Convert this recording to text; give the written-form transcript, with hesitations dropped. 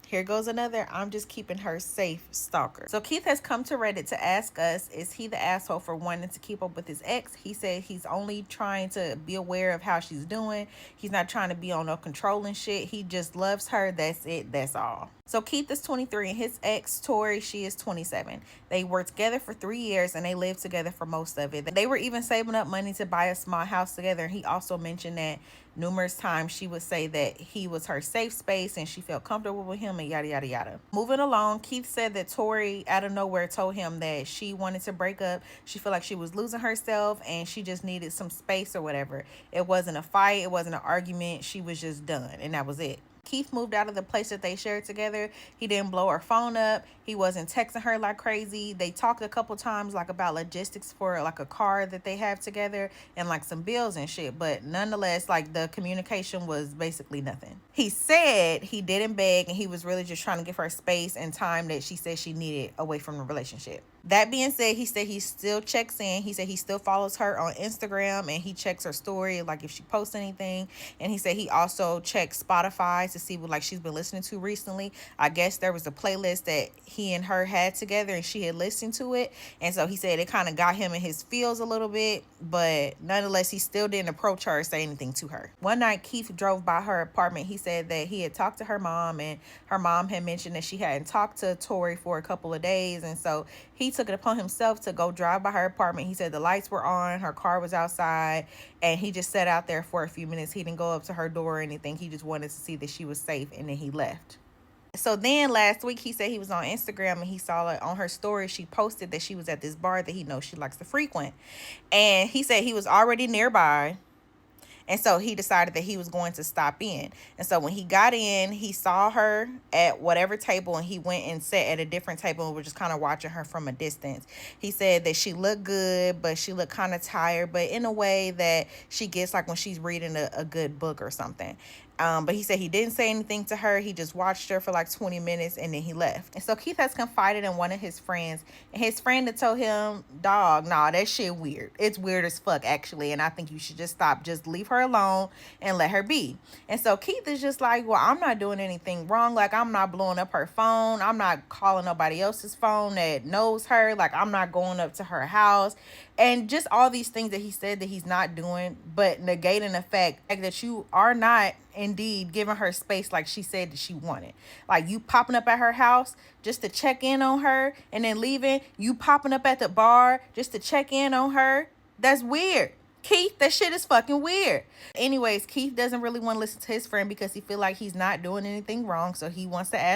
Here goes another I'm just keeping her safe stalker. So Keith has come to Reddit to ask us, is he the asshole for wanting to keep up with his ex? He said he's only trying to be aware of how she's doing. He's not trying to be on no controlling shit. He just loves her. That's it. That's all. So Keith is 23 and his ex, Tori, she is 27. They were together for 3 years and they lived together for most of it. They were even saving up money to buy a small house together. And he also mentioned that numerous times she would say that he was her safe space and she felt comfortable with him and yada yada yada. Moving along, Keith said that Tori out of nowhere told him that she wanted to break up. She felt like she was losing herself and she just needed some space or whatever. It wasn't a fight, it wasn't an argument, she was just done and that was it. Keith moved out of the place that they shared together. He didn't blow her phone up. He wasn't texting her like crazy. They talked a couple times like about logistics for like a car that they have together and like some bills and shit. But nonetheless, like the communication was basically nothing. He said he didn't beg and he was really just trying to give her space and time that she said she needed away from the relationship. That being said, he said he still checks in. He said he still follows her on Instagram and he checks her story, like if she posts anything. And he said he also checks Spotify to see what like she's been listening to recently. I guess there was a playlist that he and her had together and she had listened to it. And so he said it kind of got him in his feels a little bit. But nonetheless, he still didn't approach her or say anything to her. One night, Keith drove by her apartment. He said that he had talked to her mom and her mom had mentioned that she hadn't talked to Tori for a couple of days. And so he took it upon himself to go drive by her apartment. He said the lights were on, her car was outside, and he just sat out there for a few minutes. He didn't go up to her door or anything. He just wanted to see that she was safe, and then he left. So then last week he said he was on Instagram and he saw it on her story. She posted that she was at this bar that he knows she likes to frequent. And he said he was already nearby. And so he decided that he was going to stop in. And so when he got in, he saw her at whatever table and he went and sat at a different table and was just kind of watching her from a distance. He said that she looked good, but she looked kind of tired, but in a way that she gets like when she's reading a good book or something. But he said he didn't say anything to her. He just watched her for like 20 minutes and then he left. And so Keith has confided in one of his friends. And his friend had told him, dog, nah, that shit weird. It's weird as fuck, actually. And I think you should just stop. Just leave her alone and let her be. And so Keith is just like, well, I'm not doing anything wrong. Like, I'm not blowing up her phone. I'm not calling nobody else's phone that knows her. Like, I'm not going up to her house. And just all these things that he said that he's not doing, but negating the fact that you are not indeed giving her space like she said that she wanted. Like you popping up at her house just to check in on her and then leaving. You popping up at the bar just to check in on her. That's weird. Keith, that shit is fucking weird. Anyways, Keith doesn't really want to listen to his friend because he feel like he's not doing anything wrong. So he wants to ask